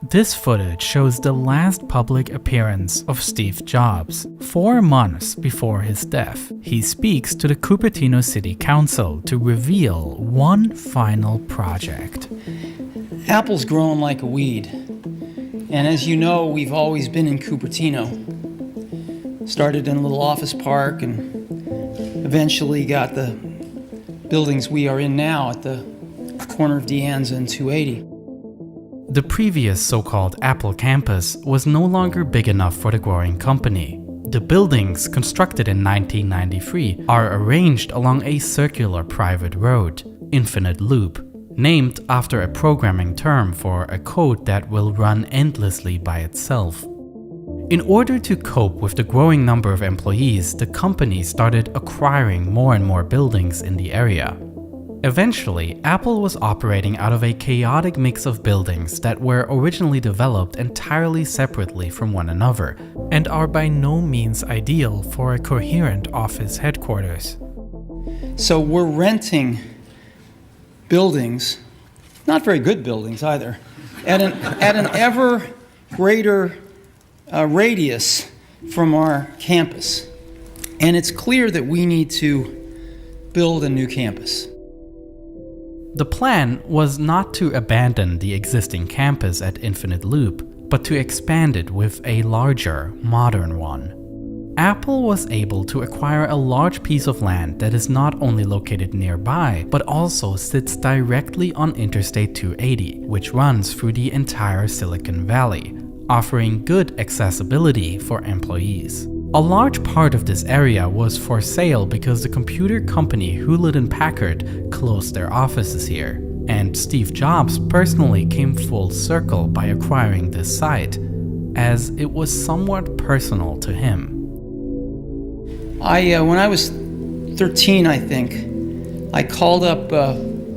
This footage shows the last public appearance of Steve Jobs, 4 months before his death. He speaks to the Cupertino City Council to reveal one final project. Apple's growing like a weed. And as you know, we've always been in Cupertino. Started in a little office park and eventually got the buildings we are in now at the corner of De Anza and 280. The previous so-called Apple campus was no longer big enough for the growing company. The buildings, constructed in 1993, are arranged along a circular private road, Infinite Loop, named after a programming term for a code that will run endlessly by itself. In order to cope with the growing number of employees, the company started acquiring more and more buildings in the area. Eventually, Apple was operating out of a chaotic mix of buildings that were originally developed entirely separately from one another and are by no means ideal for a coherent office headquarters. So we're renting buildings, not very good buildings either, at an ever greater radius from our campus. And it's clear that we need to build a new campus. The plan was not to abandon the existing campus at Infinite Loop, but to expand it with a larger, modern one. Apple was able to acquire a large piece of land that is not only located nearby, but also sits directly on Interstate 280, which runs through the entire Silicon Valley, offering good accessibility for employees. A large part of this area was for sale because the computer company Hewlett-Packard closed their offices here, and Steve Jobs personally came full circle by acquiring this site, as it was somewhat personal to him. When I was 13, I think, I called up,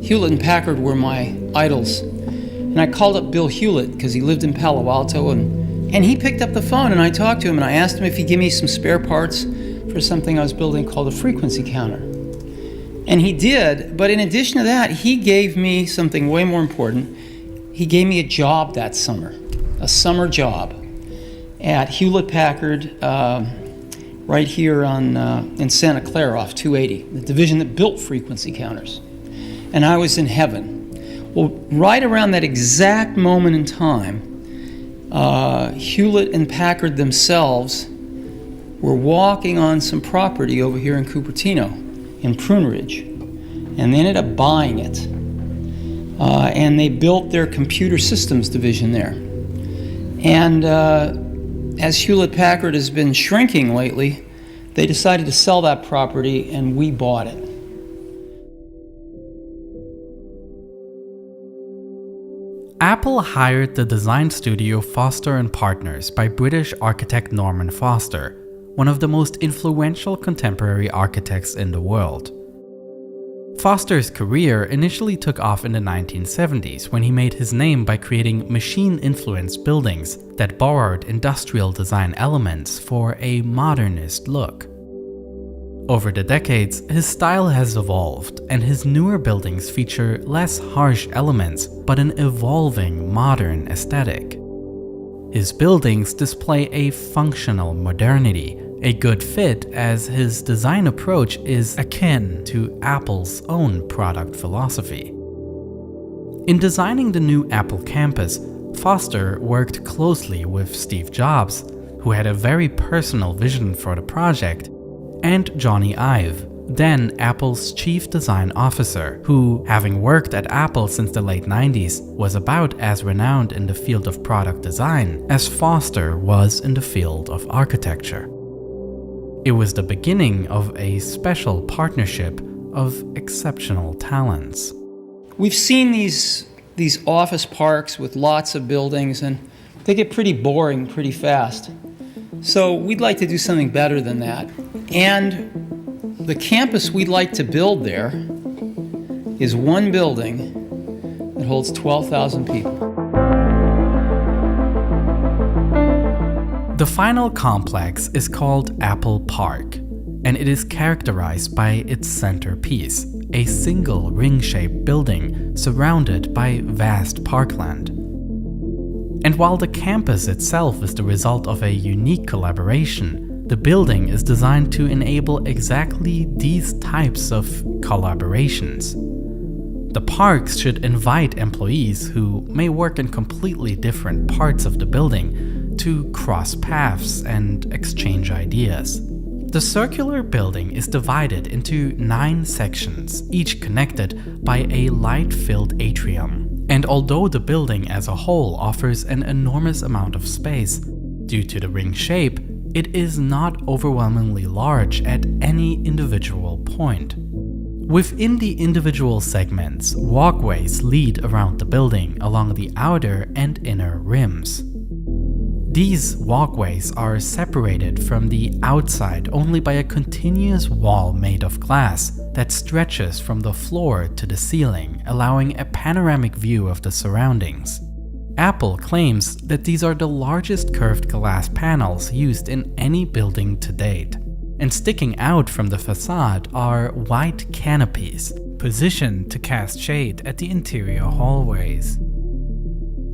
Hewlett-Packard were my idols, and I called up Bill Hewlett because he lived in Palo Alto, and he picked up the phone, and I talked to him, and I asked him if he'd give me some spare parts for something I was building called a frequency counter. And he did, but in addition to that, he gave me something way more important. He gave me a job that summer, a summer job at Hewlett-Packard right here in Santa Clara off 280, the division that built frequency counters. And I was in heaven. Well, right around that exact moment in time, Hewlett and Packard themselves were walking on some property over here in Cupertino, in Prune Ridge, and they ended up buying it. And they built their computer systems division there. And as Hewlett-Packard has been shrinking lately, they decided to sell that property, and we bought it. Apple hired the design studio Foster & Partners by British architect Norman Foster, one of the most influential contemporary architects in the world. Foster's career initially took off in the 1970s when he made his name by creating machine-influenced buildings that borrowed industrial design elements for a modernist look. Over the decades, his style has evolved, and his newer buildings feature less harsh elements but an evolving modern aesthetic. His buildings display a functional modernity, a good fit as his design approach is akin to Apple's own product philosophy. In designing the new Apple campus, Foster worked closely with Steve Jobs, who had a very personal vision for the project, and Johnny Ive, then Apple's chief design officer, who, having worked at Apple since the late 90s, was about as renowned in the field of product design as Foster was in the field of architecture. It was the beginning of a special partnership of exceptional talents. We've seen these office parks with lots of buildings, and they get pretty boring pretty fast. So we'd like to do something better than that. And the campus we'd like to build there is one building that holds 12,000 people. The final complex is called Apple Park, and it is characterized by its centerpiece, a single ring-shaped building surrounded by vast parkland. And while the campus itself is the result of a unique collaboration, the building is designed to enable exactly these types of collaborations. The parks should invite employees who may work in completely different parts of the building to cross paths and exchange ideas. The circular building is divided into 9 sections, each connected by a light-filled atrium. And although the building as a whole offers an enormous amount of space, due to the ring shape, it is not overwhelmingly large at any individual point. Within the individual segments, walkways lead around the building along the outer and inner rims. These walkways are separated from the outside only by a continuous wall made of glass that stretches from the floor to the ceiling, allowing a panoramic view of the surroundings. Apple claims that these are the largest curved glass panels used in any building to date. And sticking out from the facade are white canopies, positioned to cast shade at the interior hallways.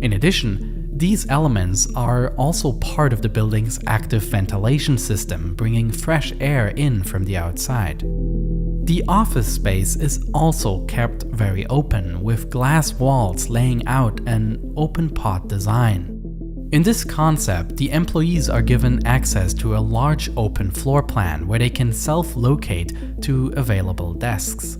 In addition, these elements are also part of the building's active ventilation system, bringing fresh air in from the outside. The office space is also kept very open, with glass walls laying out an open pot design. In this concept, the employees are given access to a large open floor plan where they can self-locate to available desks.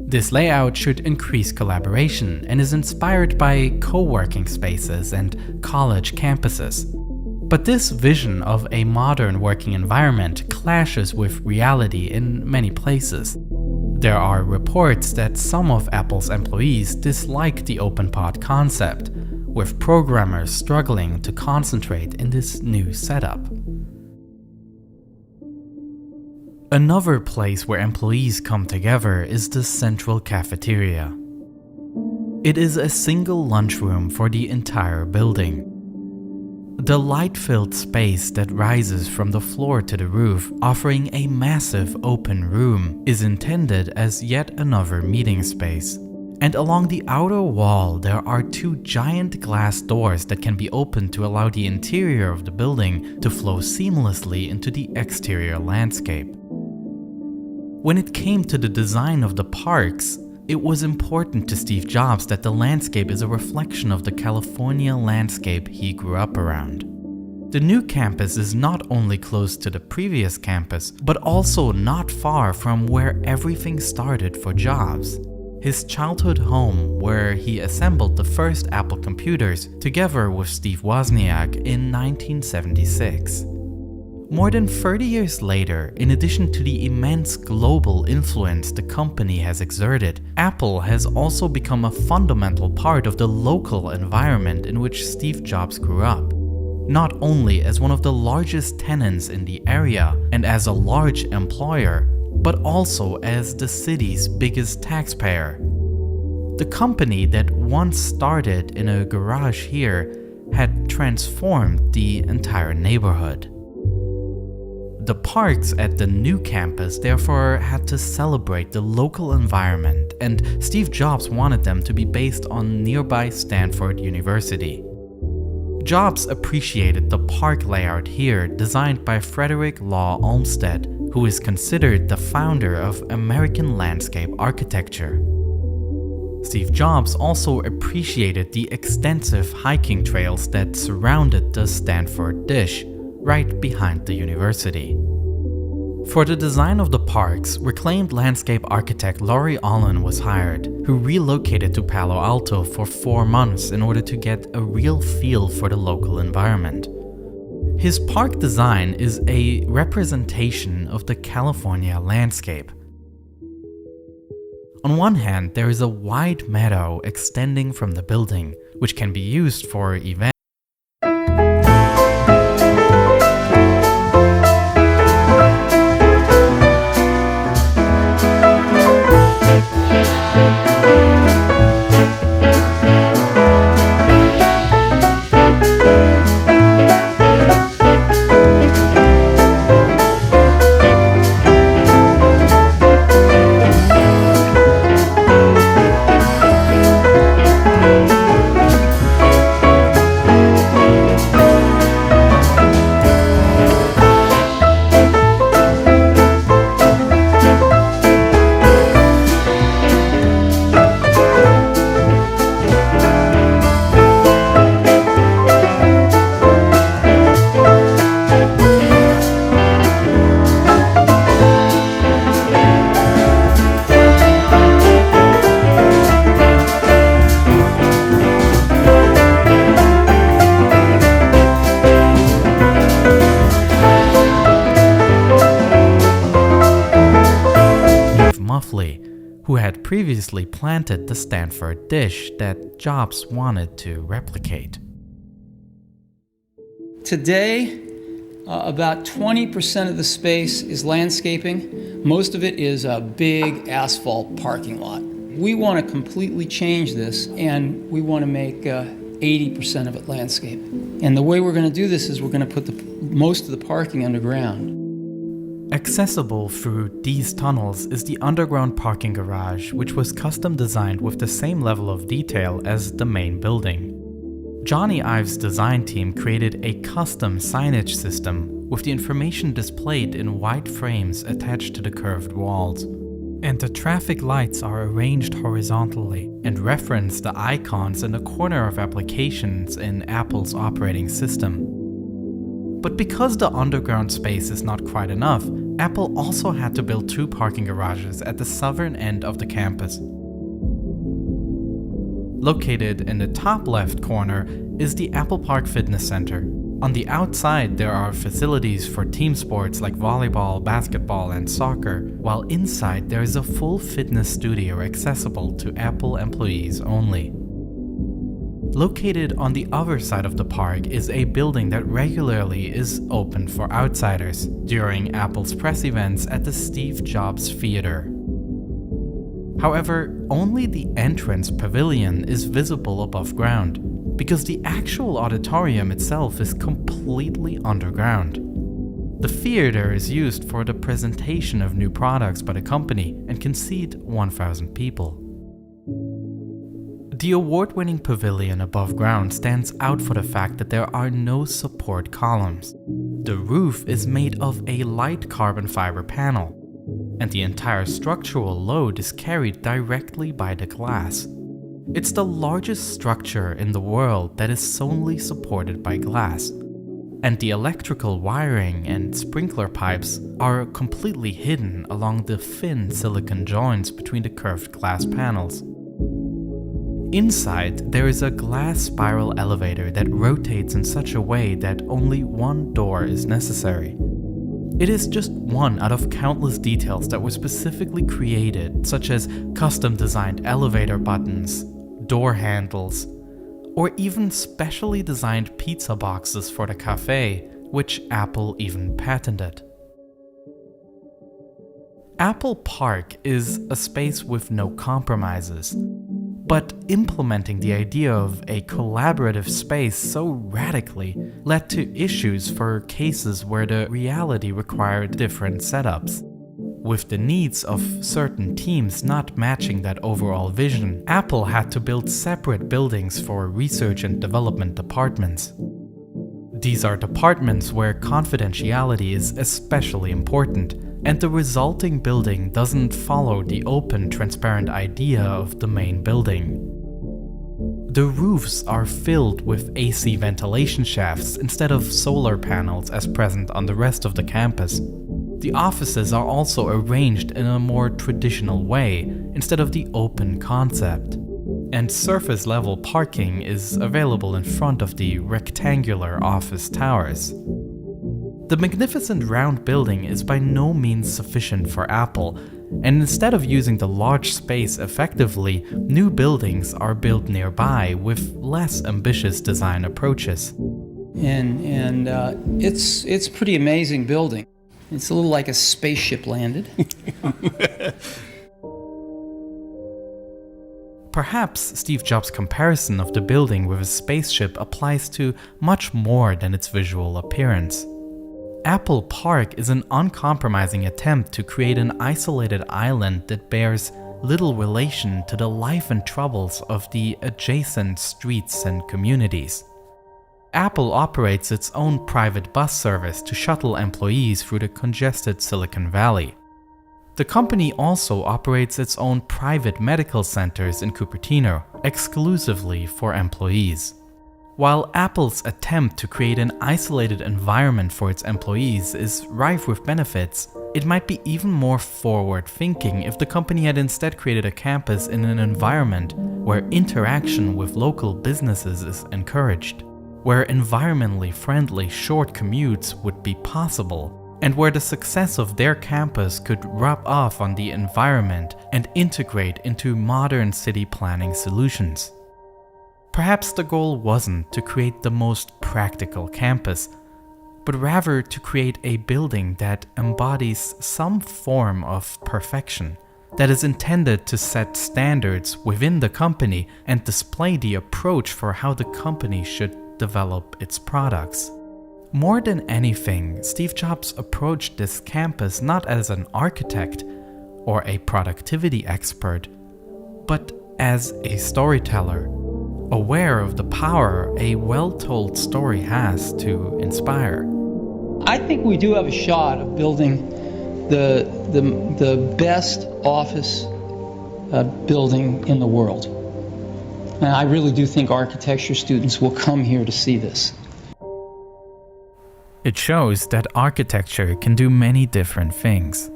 This layout should increase collaboration and is inspired by co-working spaces and college campuses. But this vision of a modern working environment clashes with reality in many places. There are reports that some of Apple's employees dislike the open pod concept, with programmers struggling to concentrate in this new setup. Another place where employees come together is the central cafeteria. It is a single lunchroom for the entire building. The light-filled space that rises from the floor to the roof, offering a massive open room, is intended as yet another meeting space. And along the outer wall, there are 2 giant glass doors that can be opened to allow the interior of the building to flow seamlessly into the exterior landscape. When it came to the design of the parks, it was important to Steve Jobs that the landscape is a reflection of the California landscape he grew up around. The new campus is not only close to the previous campus, but also not far from where everything started for Jobs. His childhood home, where he assembled the first Apple computers together with Steve Wozniak in 1976. More than 30 years later, in addition to the immense global influence the company has exerted, Apple has also become a fundamental part of the local environment in which Steve Jobs grew up. Not only as one of the largest tenants in the area and as a large employer, but also as the city's biggest taxpayer. The company that once started in a garage here had transformed the entire neighborhood. The parks at the new campus therefore had to celebrate the local environment, and Steve Jobs wanted them to be based on nearby Stanford University. Jobs appreciated the park layout here, designed by Frederick Law Olmsted, who is considered the founder of American landscape architecture. Steve Jobs also appreciated the extensive hiking trails that surrounded the Stanford dish, right behind the university. For the design of the parks, reclaimed landscape architect Laurie Allen was hired, who relocated to Palo Alto for 4 months in order to get a real feel for the local environment. His park design is a representation of the California landscape. On one hand, there is a wide meadow extending from the building, which can be used for events. previously planted the Stanford dish that Jobs wanted to replicate. Today, about 20% of the space is landscaping. Most of it is a big asphalt parking lot. We want to completely change this, and we want to make 80% of it landscape. And the way we're going to do this is we're going to put most of the parking underground. Accessible through these tunnels is the underground parking garage, which was custom designed with the same level of detail as the main building. Johnny Ive's design team created a custom signage system with the information displayed in white frames attached to the curved walls. And the traffic lights are arranged horizontally and reference the icons in the corner of applications in Apple's operating system. But because the underground space is not quite enough, Apple also had to build 2 parking garages at the southern end of the campus. Located in the top left corner is the Apple Park Fitness Center. On the outside, there are facilities for team sports like volleyball, basketball, and soccer, while inside there is a full fitness studio accessible to Apple employees only. Located on the other side of the park is a building that regularly is open for outsiders during Apple's press events at the Steve Jobs Theater. However, only the entrance pavilion is visible above ground, because the actual auditorium itself is completely underground. The theater is used for the presentation of new products by the company and can seat 1,000 people. The award-winning pavilion above ground stands out for the fact that there are no support columns. The roof is made of a light carbon fiber panel, and the entire structural load is carried directly by the glass. It's the largest structure in the world that is solely supported by glass, and the electrical wiring and sprinkler pipes are completely hidden along the thin silicon joints between the curved glass panels. Inside, there is a glass spiral elevator that rotates in such a way that only one door is necessary. It is just one out of countless details that were specifically created, such as custom-designed elevator buttons, door handles, or even specially designed pizza boxes for the cafe, which Apple even patented. Apple Park is a space with no compromises. But implementing the idea of a collaborative space so radically led to issues for cases where the reality required different setups. With the needs of certain teams not matching that overall vision, Apple had to build separate buildings for research and development departments. These are departments where confidentiality is especially important, and the resulting building doesn't follow the open, transparent idea of the main building. The roofs are filled with AC ventilation shafts instead of solar panels as present on the rest of the campus. The offices are also arranged in a more traditional way instead of the open concept. And surface-level parking is available in front of the rectangular office towers. The magnificent round building is by no means sufficient for Apple, and instead of using the large space effectively, new buildings are built nearby with less ambitious design approaches. And it's pretty amazing building. It's a little like a spaceship landed. Perhaps Steve Jobs' comparison of the building with a spaceship applies to much more than its visual appearance. Apple Park is an uncompromising attempt to create an isolated island that bears little relation to the life and troubles of the adjacent streets and communities. Apple operates its own private bus service to shuttle employees through the congested Silicon Valley. The company also operates its own private medical centers in Cupertino, exclusively for employees. While Apple's attempt to create an isolated environment for its employees is rife with benefits, it might be even more forward-thinking if the company had instead created a campus in an environment where interaction with local businesses is encouraged, where environmentally friendly short commutes would be possible, and where the success of their campus could rub off on the environment and integrate into modern city planning solutions. Perhaps the goal wasn't to create the most practical campus, but rather to create a building that embodies some form of perfection, that is intended to set standards within the company and display the approach for how the company should develop its products. More than anything, Steve Jobs approached this campus not as an architect or a productivity expert, but as a storyteller, aware of the power a well-told story has to inspire. I think we do have a shot of building the best office building in the world. And I really do think architecture students will come here to see this. It shows that architecture can do many different things.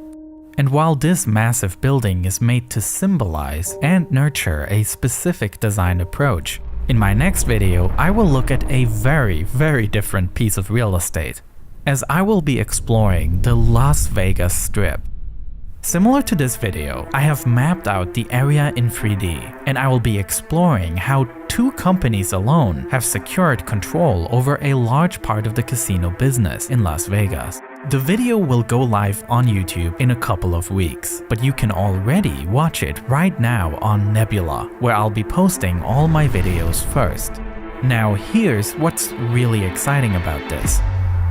And while this massive building is made to symbolize and nurture a specific design approach, in my next video I will look at a very, very different piece of real estate, as I will be exploring the Las Vegas Strip. Similar to this video, I have mapped out the area in 3D, and I will be exploring how 2 companies alone have secured control over a large part of the casino business in Las Vegas. The video will go live on YouTube in a couple of weeks, but you can already watch it right now on Nebula, where I'll be posting all my videos first. Now here's what's really exciting about this.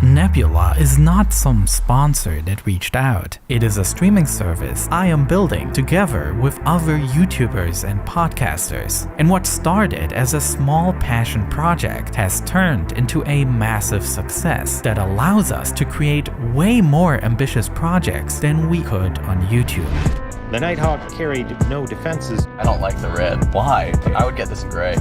Nebula is not some sponsor that reached out. It is a streaming service I am building together with other YouTubers and podcasters. And what started as a small passion project has turned into a massive success that allows us to create way more ambitious projects than we could on YouTube. The Nighthawk carried no defenses. I don't like the red. Why? I would get this in gray.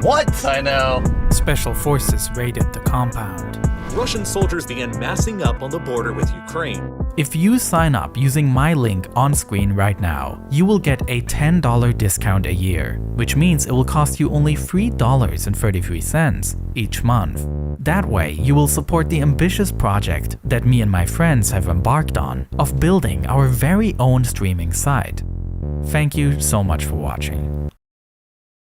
What? I know. Special forces raided the compound. Russian soldiers began massing up on the border with Ukraine. If you sign up using my link on screen right now, you will get a $10 discount a year, which means it will cost you only $3.33 each month. That way, you will support the ambitious project that me and my friends have embarked on of building our very own streaming site. Thank you so much for watching.